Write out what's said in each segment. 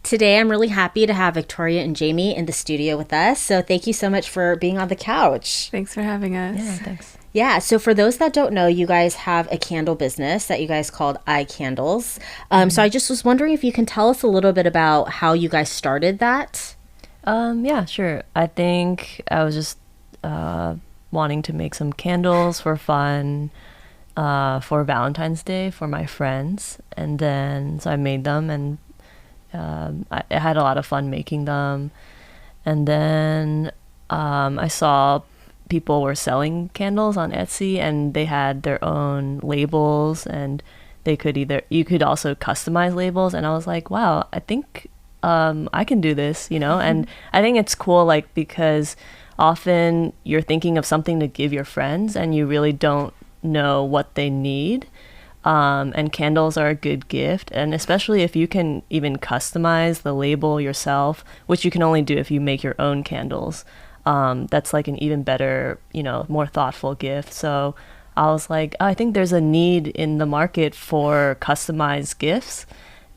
Today, I'm really happy to have Victoria and Jamie in the studio with us. So thank you so much for being on the couch. Thanks for having us. Yeah, thanks. Yeah, so for those that don't know, you guys have a candle business that you guys called iCandles. So I just was wondering if you can tell us a little bit about how you guys started that. Yeah, sure. I think I was just wanting to make some candles for fun for Valentine's Day for my friends. And then, so I made them and I had a lot of fun making them. And then I saw people were selling candles on Etsy and they had their own labels and you could also customize labels. And I was like, wow, I think I can do this, and I think it's cool, like, because often you're thinking of something to give your friends and you really don't know what they need. And candles are a good gift, and especially if you can even customize the label yourself, which you can only do if you make your own candles. That's like an even better, more thoughtful gift. So I was like, I think there's a need in the market for customized gifts,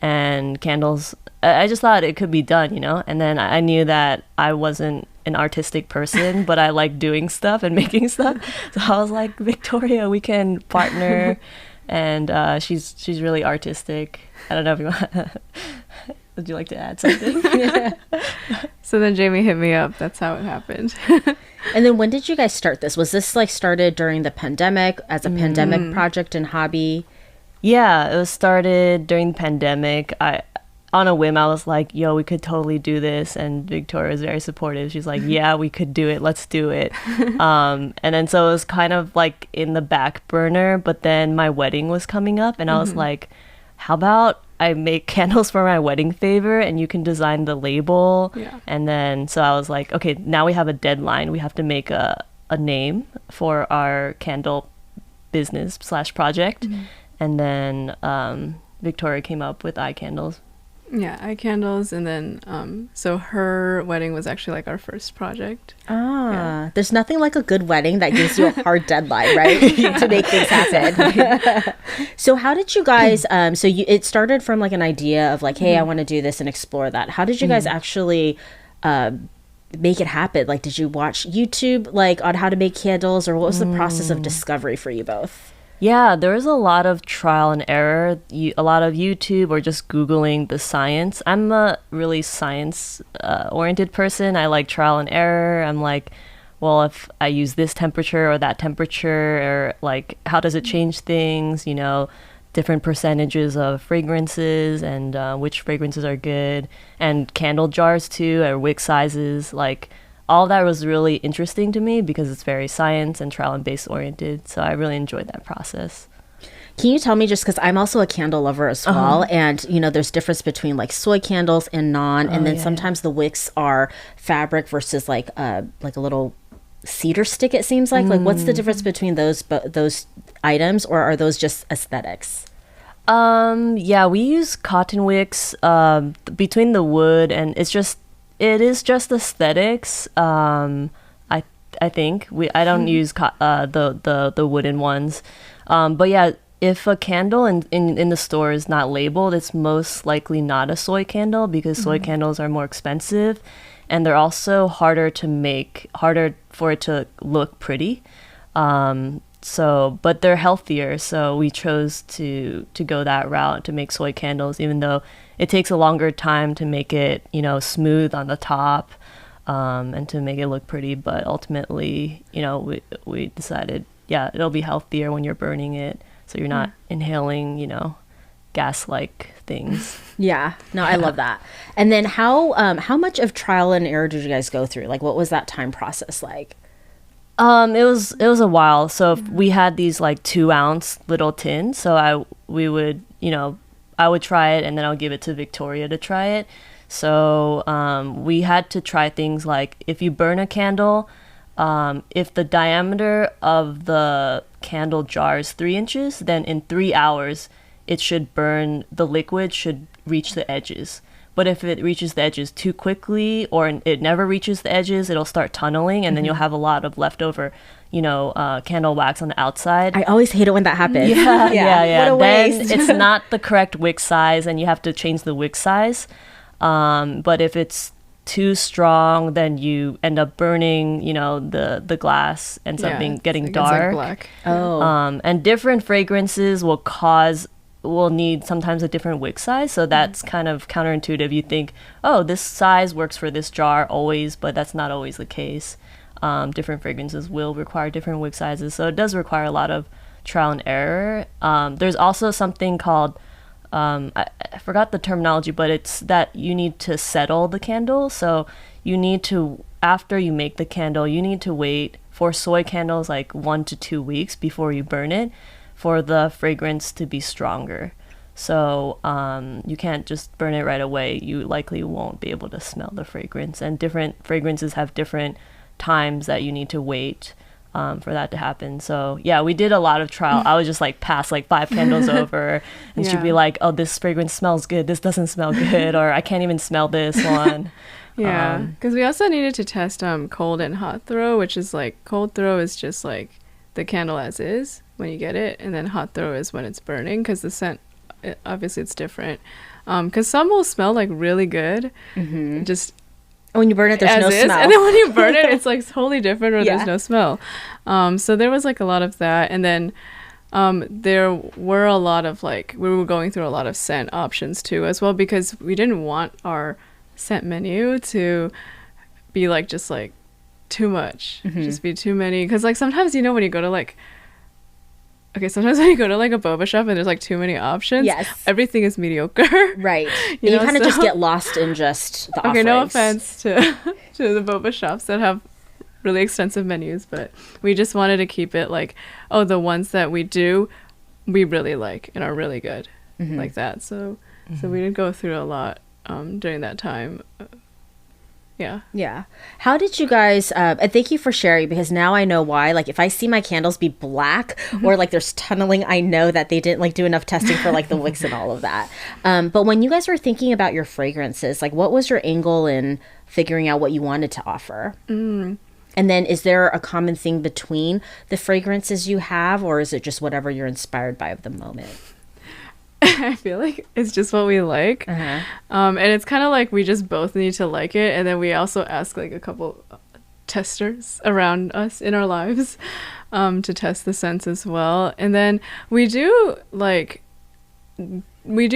and candles, I just thought it could be done, and then I knew that I wasn't an artistic person, but I like doing stuff and making stuff. So I was like, Victoria, we can partner. And she's really artistic. I don't know if you want. Would you like to add something? So then Jamie hit me up. That's how it happened. And then when did you guys start this? Was this like started during the pandemic as a pandemic project and hobby? Yeah, it was started during the pandemic. On a whim, I was like, yo, we could totally do this. And Victoria was very supportive. She's like, yeah, we could do it. Let's do it. And then so it was kind of like in the back burner, but then my wedding was coming up and I was like, how about I make candles for my wedding favor and you can design the label. Yeah. And then so I was like, okay, now we have a deadline. We have to make a name for our candle business / project. And then Victoria came up with iCandles. Yeah, iCandles. And then, so her wedding was actually like our first project. There's nothing like a good wedding that gives you a hard deadline, right? To make things happen. So how did you guys, it started from like an idea of like, hey, I want to do this and explore that. How did you guys actually make it happen? Like, did you watch YouTube like on how to make candles, or what was the process of discovery for you both? Yeah, there was a lot of trial and error, a lot of YouTube or just Googling the science. I'm a really science-oriented person. I like trial and error. I'm like, well, if I use this temperature or that temperature, or like, how does it change things, different percentages of fragrances and which fragrances are good, and candle jars too, or wick sizes, like, all that was really interesting to me because it's very science and trial and base oriented. So I really enjoyed that process. Can you tell me, just because I'm also a candle lover as well, and there's difference between like soy candles and non, and then sometimes the wicks are fabric versus like a little cedar stick, it seems like. Like, what's the difference between those items, or are those just aesthetics? Yeah, we use cotton wicks between the wood, and it is just aesthetics. I think I don't use the wooden ones, but yeah, if a candle in the store is not labeled, it's most likely not a soy candle, because soy candles are more expensive, and they're also harder to make, harder for it to look pretty. But they're healthier, so we chose to go that route, to make soy candles, even though it takes a longer time to make it, smooth on the top, and to make it look pretty. But ultimately, we decided, yeah, it'll be healthier when you're burning it, so you're not inhaling, gas-like things. Yeah, no, I love that. And then how much of trial and error did you guys go through? Like, what was that time process like? It was a while. So we had these like 2-ounce little tins. So I would try it and then I'll give it to Victoria to try it. So we had to try things like, if you burn a candle, if the diameter of the candle jar is 3 inches, then in 3 hours the liquid should reach the edges. But if it reaches the edges too quickly, or it never reaches the edges, it'll start tunneling, and then you'll have a lot of leftover, candle wax on the outside. I always hate it when that happens. Yeah. What a waste. Then it's not the correct wick size, and you have to change the wick size. But if it's too strong, then you end up burning, the glass and something getting it's dark. black. Oh. And different fragrances will need sometimes a different wick size. So that's kind of counterintuitive. You think, oh, this size works for this jar always, but that's not always the case. Different fragrances will require different wick sizes. So it does require a lot of trial and error. There's also something called, I forgot the terminology, but it's that you need to settle the candle. So you need to, after you make the candle, you need to wait for soy candles like 1 to 2 weeks before you burn it for the fragrance to be stronger. So you can't just burn it right away. You likely won't be able to smell the fragrance. And different fragrances have different times that you need to wait for that to happen. So yeah, we did a lot of trial. I would just like pass like 5 candles over, and she'd be like, oh, this fragrance smells good, this doesn't smell good, or I can't even smell this one. Yeah, because we also needed to test cold and hot throw, which is like, cold throw is just like the candle as is when you get it, and then hot throw is when it's burning, because the scent, obviously it's different. Because some will smell like really good, just when you burn it, there's no smell. And then when you burn it, it's like totally different, or there's no smell. So there was like a lot of that. And then there were a lot of like, we were going through a lot of scent options too as well, because we didn't want our scent menu to be like just like too much, just be too many. Because like sometimes, when you go to like, sometimes when you go to like a boba shop and there's like too many options, everything is mediocre. Right. You kind of just get lost in just the offerings. No offense to the boba shops that have really extensive menus, but we just wanted to keep it like, the ones that we do, we really like and are really good, like that. So we did go through a lot during that time. Yeah. How did you guys, and thank you for sharing, because now I know why. Like if I see my candles be black or like there's tunneling, I know that they didn't like do enough testing for like the wicks and all of that. But when you guys were thinking about your fragrances, like what was your angle in figuring out what you wanted to offer? And then is there a common thing between the fragrances you have, or is it just whatever you're inspired by of the moment? I feel like it's just what we like. And it's kind of like we just both need to like it. And then we also ask like a couple testers around us in our lives to test the scents as well. And then we do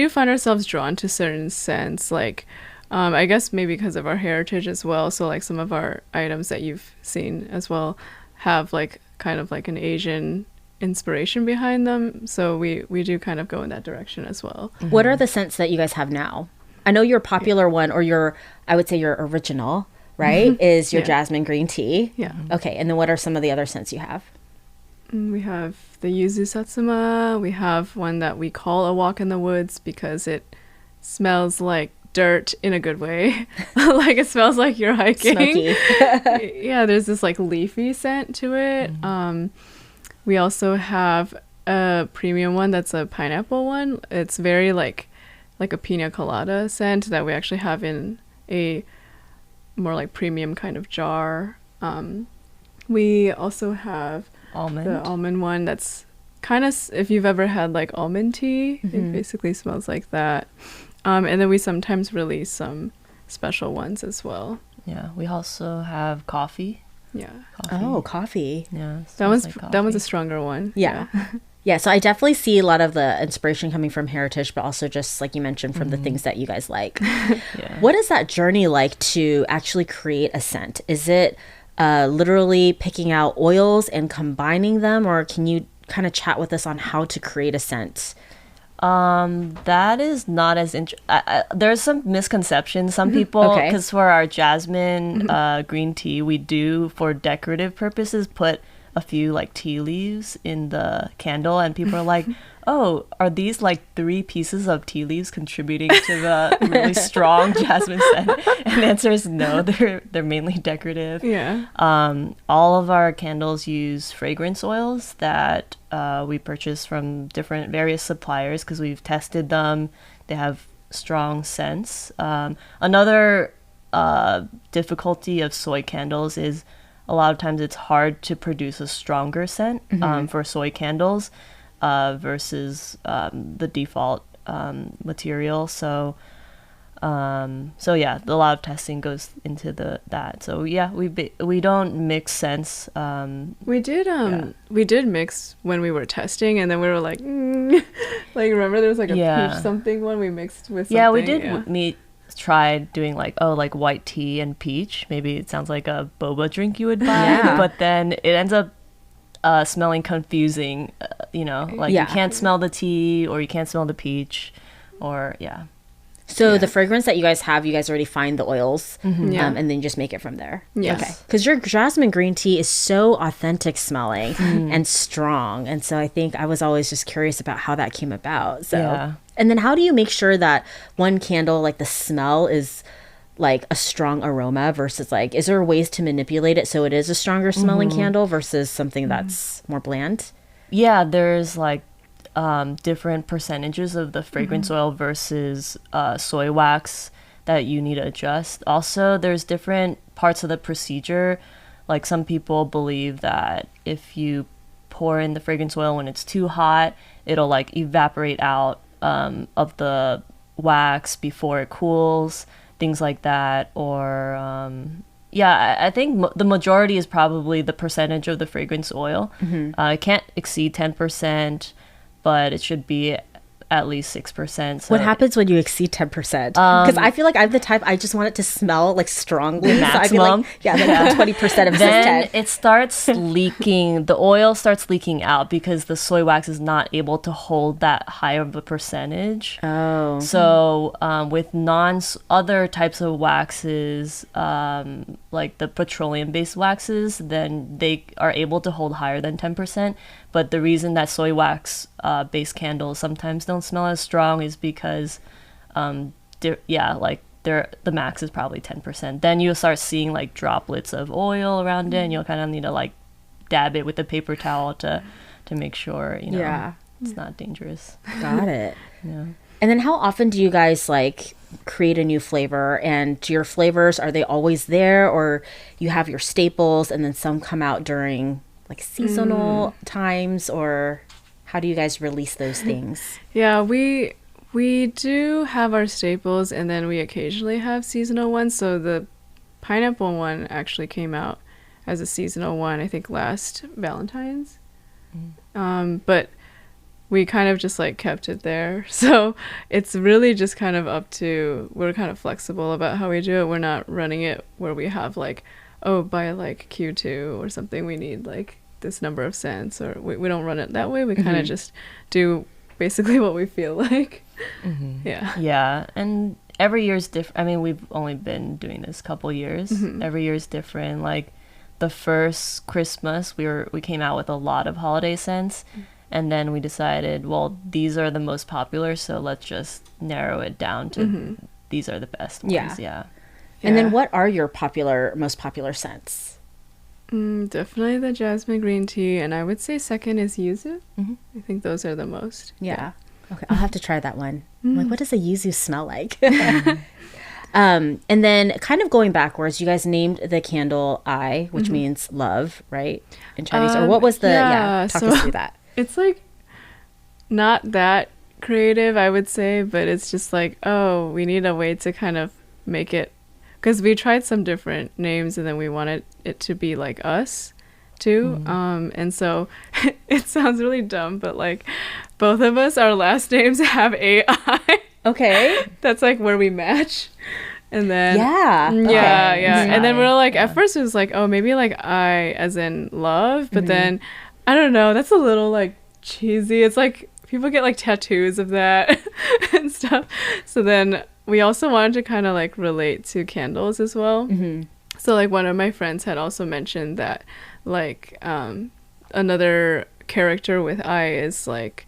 find ourselves drawn to certain scents, like I guess maybe because of our heritage as well. So like some of our items that you've seen as well have like kind of like an Asian inspiration behind them, so we do kind of go in that direction as well. What are the scents that you guys have now? I know your popular one, or I would say your original, right, is your jasmine green tea. Okay, and then what are some of the other scents you have? We have the yuzu satsuma. We have one that we call a walk in the woods because it smells like dirt in a good way. Like it smells like you're hiking. Smoky. Yeah, there's this like leafy scent to it. We also have a premium one that's a pineapple one. It's very like a pina colada scent that we actually have in a more like premium kind of jar. We also have the almond one that's kind of, if you've ever had like almond tea, it basically smells like that. And then we sometimes release some special ones as well. Yeah, we also have coffee. Yeah. Coffee. Oh, coffee. Yeah. That one's a stronger one. Yeah. Yeah, so I definitely see a lot of the inspiration coming from heritage, but also just like you mentioned from the things that you guys like. What is that journey like to actually create a scent? Is it literally picking out oils and combining them, or can you kind of chat with us on how to create a scent? That is not as there's some misconceptions. Some people, because for our jasmine green tea, we do for decorative purposes put a few like tea leaves in the candle, and people are like, oh, are these like 3 pieces of tea leaves contributing to the really strong jasmine scent? And the answer is no, they're mainly decorative. All of our candles use fragrance oils that we purchase from various suppliers because we've tested them. They have strong scents. Another difficulty of soy candles is a lot of times it's hard to produce a stronger scent for soy candles versus the default material. So So yeah, a lot of testing goes into that. So yeah, we don't mix scents. We did mix when we were testing, and then we were like, like remember there was like a peach something one we mixed with something. Yeah, we did. We tried doing like white tea and peach. Maybe it sounds like a boba drink you would buy, but then it ends up smelling confusing. You can't smell the tea, or you can't smell the peach, or So the fragrance that you guys already find the oils, and then just make it from there. Yes. Okay. Because your jasmine green tea is so authentic smelling and strong. And so I think I was always just curious about how that came about. So, and then how do you make sure that one candle, like the smell is like a strong aroma versus like, is there ways to manipulate it so it is a stronger smelling candle versus something that's more bland? Yeah, there's like different percentages of the fragrance oil versus soy wax that you need to adjust. Also, there's different parts of the procedure. Like some people believe that if you pour in the fragrance oil when it's too hot, it'll like evaporate out of the wax before it cools, things like that. Or I think the majority is probably the percentage of the fragrance oil. It can't exceed 10%. But it should be at least 6%. So what happens when you exceed 10%? Because I feel like I'm the type, I just want it to smell like strongly. Maximum. So I'd be like, 20% of then it starts leaking. The oil starts leaking out because the soy wax is not able to hold that high of a percentage. Oh. So with other types of waxes, like the petroleum-based waxes, then they are able to hold higher than 10%. But the reason that soy wax based candles sometimes don't smell as strong is because, the max is probably 10%. Then you'll start seeing like droplets of oil around it, and you'll kind of need to like dab it with a paper towel to make sure it's not dangerous. Got it. Yeah. And then how often do you guys like create a new flavor? And do your flavors, are they always there, or you have your staples and then some come out during like seasonal times, or how do you guys release those things? Yeah, we do have our staples, and then we occasionally have seasonal ones. So the pineapple one actually came out as a seasonal one, I think last Valentine's. But we kind of just like kept it there. So it's really just kind of we're kind of flexible about how we do it. We're not running it where we have like, by like Q2 or something, we need like this number of scents, or we don't run it that way. We kind of just do basically what we feel like. Yeah, and every year's different. I mean, we've only been doing this a couple years. Every year's different. Like the first Christmas, we came out with a lot of holiday scents, and then we decided, well, these are the most popular, so let's just narrow it down to these are the best ones. Yeah. And then what are your most popular scents? Definitely the jasmine green tea, and I would say second is yuzu. I think those are the most. Yeah. Okay, I'll have to try that one. I'm like, what does a yuzu smell like? And then kind of going backwards, you guys named the candle I, which means love, right? In Chinese. Or what was the, talk us through that. It's like not that creative, I would say, but it's just like, we need a way to kind of make it, because we tried some different names and then we wanted it to be like us too. And so it sounds really dumb, but like both of us, our last names have AI. Okay. That's like where we match. And then Okay. And then we're like, at first it was like, maybe like I as in love, but then I don't know, that's a little like cheesy. It's like people get like tattoos of that and stuff. So then we also wanted to kind of like relate to candles as well. So like one of my friends had also mentioned that like another character with I is like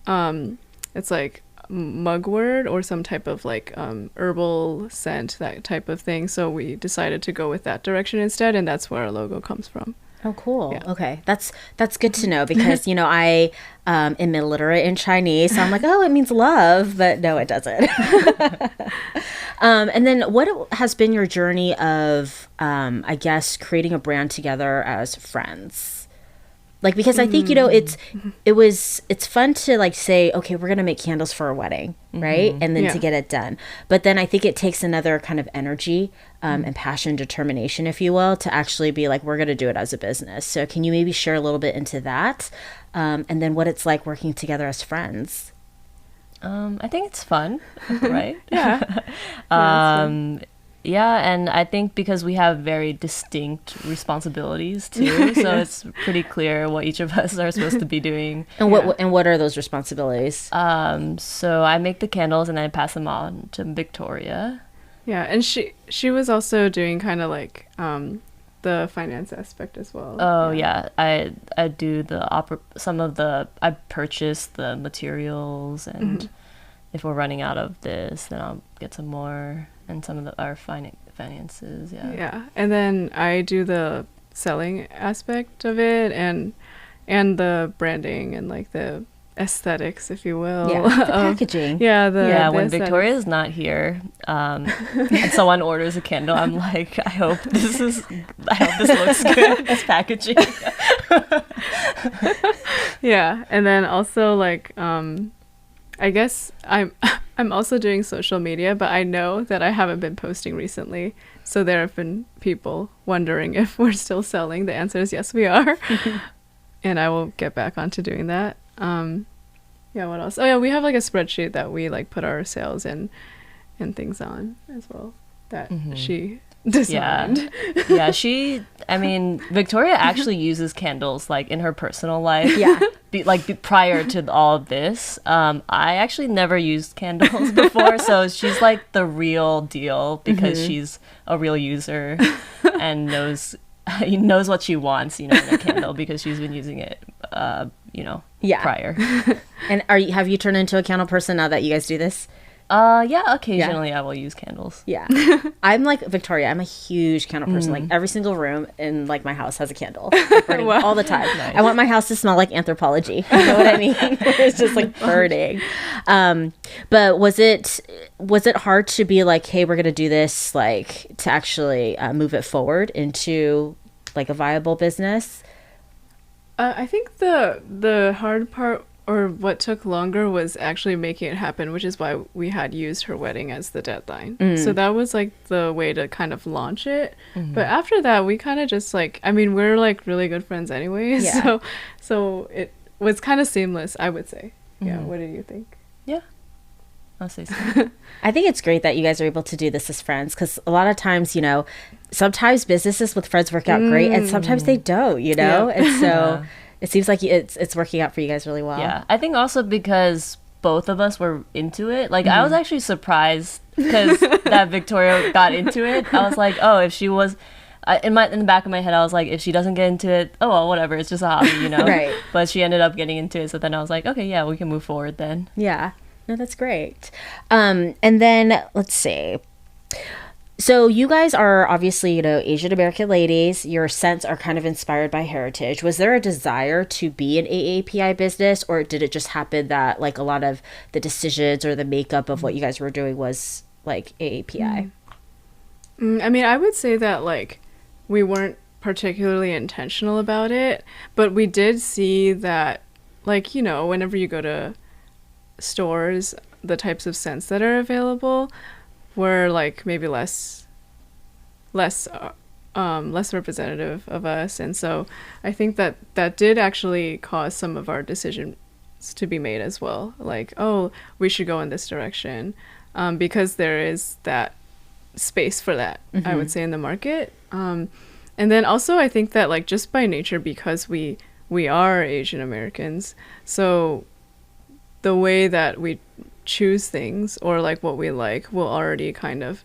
it's like mugwort or some type of like herbal scent, that type of thing. So we decided to go with that direction instead, and that's where our logo comes from. Oh, cool. Yeah. Okay. That's good to know, because, I am illiterate in Chinese. So I'm like, it means love, but no, it doesn't. And then what has been your journey of, I guess, creating a brand together as friends? Like, because I think, it's fun to like say, okay, we're going to make candles for a wedding, right? And then to get it done. But then I think it takes another kind of energy and passion, determination, if you will, to actually be like, we're going to do it as a business. So can you maybe share a little bit into that? And then what it's like working together as friends? I think it's fun, right? Yeah. Yeah, and I think because we have very distinct responsibilities too, so it's pretty clear what each of us are supposed to be doing. And what are those responsibilities? So I make the candles and I pass them on to Victoria. Yeah, and she was also doing kind of like the finance aspect as well. Oh yeah, I do I purchase the materials, and if we're running out of this, then I'll get some more. And some of our finances, yeah, and then I do the selling aspect of it, and the branding and like the aesthetics, if you will, the packaging. The when aesthetics. Victoria's not here, and someone orders a candle, I'm like, I hope this looks good. This packaging. Yeah, and then also like I guess I'm also doing social media, but I know that I haven't been posting recently. So there have been people wondering if we're still selling. The answer is yes, we are. And I will get back onto doing that. What else? Oh yeah, we have like a spreadsheet that we like put our sales and things on as well that she designed. Yeah, Victoria actually uses candles like in her personal life. Yeah. Prior to all of this, I actually never used candles before, so she's like the real deal because she's a real user and knows what she wants, in a candle because she's been using it, prior. And have you turned into a candle person now that you guys do this? Occasionally I will use candles. Yeah. I'm like Victoria. I'm a huge candle person. Like every single room in like my house has a candle burning all the time. Nice. I want my house to smell like Anthropology. You know what I mean? It's just like burning. But was it hard to be like, hey, we're gonna do this, like to actually move it forward into like a viable business? I think the hard part, or what took longer, was actually making it happen, which is why we had used her wedding as the deadline. So that was like the way to kind of launch it. But after that, we kind of just like, we're like really good friends anyways. Yeah. So it was kind of seamless, I would say. Yeah. What do you think? Yeah. I'll say so. I think it's great that you guys are able to do this as friends, because a lot of times, sometimes businesses with friends work out great and sometimes they don't, And so it seems like it's working out for you guys really well. Yeah. I think also because both of us were into it. Like I was actually surprised because that Victoria got into it. I was like, oh, if she was in the back of my head, I was like, if she doesn't get into it, oh well, whatever, it's just a hobby, Right. But she ended up getting into it, so then I was like, okay, yeah, we can move forward then. Yeah. No, that's great. And then let's see. So you guys are obviously, Asian American ladies. Your scents are kind of inspired by heritage. Was there a desire to be an AAPI business, or did it just happen that like a lot of the decisions or the makeup of what you guys were doing was like AAPI? I would say that like we weren't particularly intentional about it, but we did see that like, whenever you go to stores, the types of scents that are available were like maybe less representative of us, and so I think that did actually cause some of our decisions to be made as well, like, oh, we should go in this direction, because there is that space for that, I would say, in the market, and then also I think that like just by nature, because we are Asian Americans, so the way that we choose things or like what we like will already kind of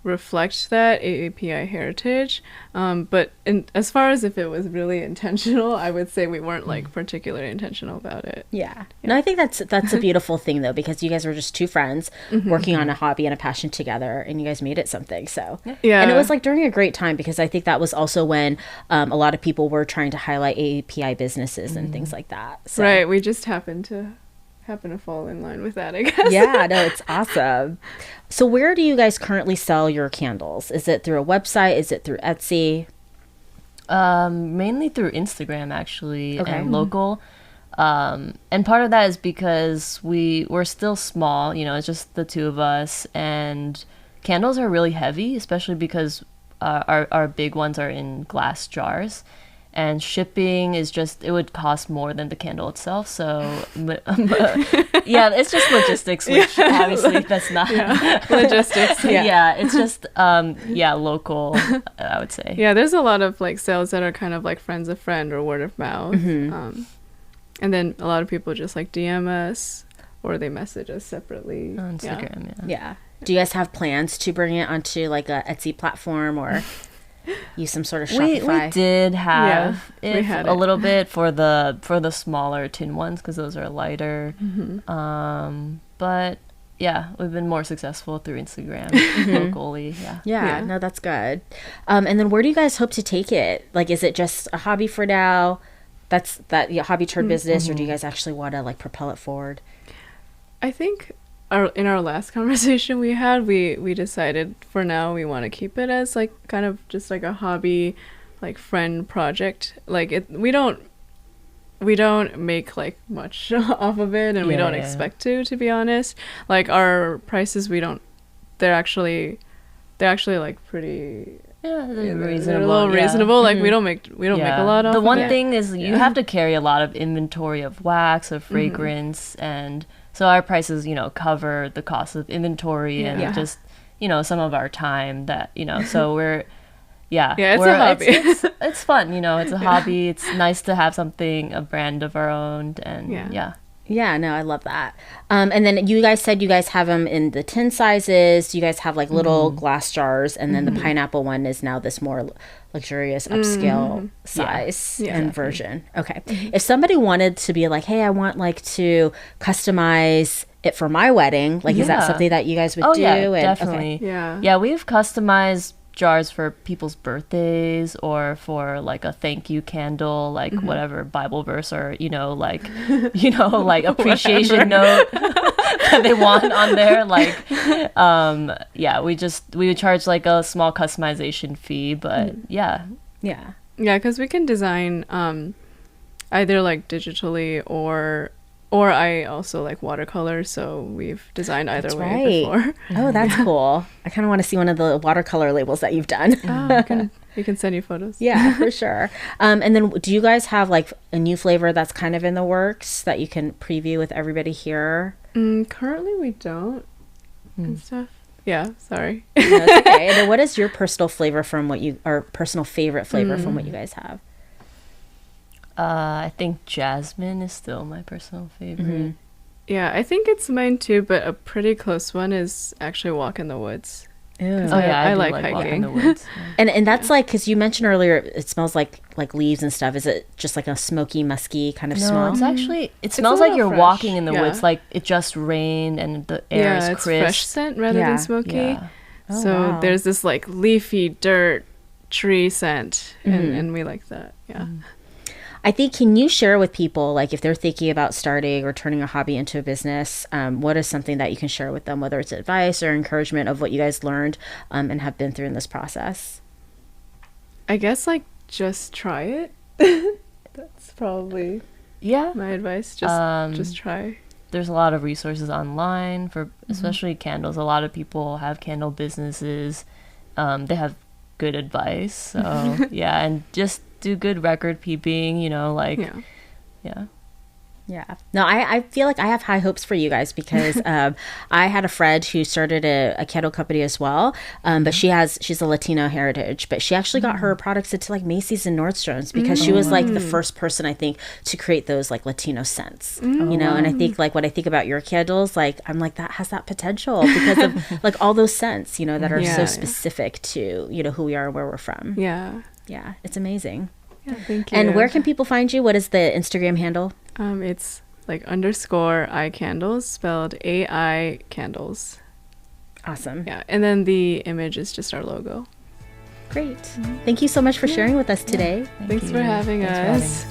reflect that AAPI heritage. But as far as if it was really intentional, I would say we weren't like particularly intentional about it. Yeah. No, I think that's a beautiful thing though, because you guys were just two friends working on a hobby and a passion together, and you guys made it something. So yeah. And it was like during a great time, because I think that was also when a lot of people were trying to highlight AAPI businesses and things like that. So. Right. We just happened to fall in line with that, I guess. Yeah, no, it's awesome. So where do you guys currently sell your candles? Is it through a website? Is it through Etsy? Mainly through Instagram, actually, Okay. and local. And part of that is because we're still small, you know, it's just the two of us, and candles are really heavy, especially because our big ones are in glass jars. And shipping is just, it would cost more than the candle itself. So, yeah, it's just logistics, which obviously that's not. Logistics. Yeah, it's just, local, I would say. Yeah, there's a lot of like sales that are kind of like friends of friend or word of mouth. And then a lot of people just like DM us or they message us separately. On Instagram, yeah. Yeah. Do you guys have plans to bring it onto like a Etsy platform or use some sort of Shopify? We did have we had a it. little bit for the smaller tin ones because those are lighter. But yeah, we've been more successful through Instagram locally. Yeah. Yeah, no, that's good. And then where do you guys hope to take it? Like, is it just a hobby for now? Hobby turned business, or do you guys actually want to like propel it forward? I think in our last conversation we had, we decided for now we want to keep it as like kind of just like a hobby, like friend project. Like we don't make like much off of it, and we don't expect to be honest. Like our prices, they're actually like pretty. Yeah, they're They're reasonable. a little reasonable. Like we don't make a lot off The of one it. thing is you have to carry a lot of inventory of wax, of fragrance, and so our prices, cover the cost of inventory and just, some of our time that, so we're, it's a hobby. It's fun, it's a hobby. It's nice to have a brand of our own, and Yeah, no, I love that. And then you guys said you guys have them in the tin sizes. You guys have like little glass jars, and then the pineapple one is now this more luxurious upscale size and version. Okay. If somebody wanted to be like, hey, I want like to customize it for my wedding, like is that something that you guys would do? Yeah, definitely. Okay. Yeah, we've customized jars for people's birthdays or for like a thank you candle, like whatever Bible verse or like appreciation note that they want on there, like we would charge like a small customization fee, but yeah because we can design either like digitally or I also like watercolor, so we've designed either way before. Oh, that's cool. I kind of want to see one of the watercolor labels that you've done. We can send you photos. Yeah, for sure. And then do you guys have like a new flavor that's kind of in the works that you can preview with everybody here? Currently we don't and stuff. Yeah, sorry. No, it's okay. And then what is your personal flavor from personal favorite flavor from what you guys have? I think jasmine is still my personal favorite. Yeah, I think it's mine too, but a pretty close one is actually Walk in the Woods. I like Walk in hiking. the woods. And that's like, because you mentioned earlier it smells like leaves and stuff. Is it just like a smoky, musky kind of smell? No, it's actually, it smells like you're fresh. walking in the woods, like it just rained and the air is it's crisp. fresh scent rather than smoky. Yeah. Oh, So wow. there's this like leafy dirt tree scent, and we like that. Yeah. I think, can you share with people, like if they're thinking about starting or turning a hobby into a business, what is something that you can share with them, whether it's advice or encouragement of what you guys learned and have been through in this process? I guess like just try it. That's probably my advice. Just try. There's a lot of resources online for especially candles. A lot of people have candle businesses. They have good advice. So and just do good record keeping, Yeah. No, I feel like I have high hopes for you guys because I had a friend who started a candle company as well. But she's a Latino heritage, but she actually got her products into like Macy's and Nordstrom's because she was like the first person, I think, to create those like Latino scents, and I think like when I think about your candles, like I'm like that has that potential because of like all those scents, that are so specific to, who we are and where we're from. Yeah. Yeah. It's amazing. Yeah, thank you. And where can people find you? What is the Instagram handle? It's like _I candles, spelled AI candles. Awesome. Yeah, and then the image is just our logo. Great. Thank you so much for sharing with us today. Thanks for having us.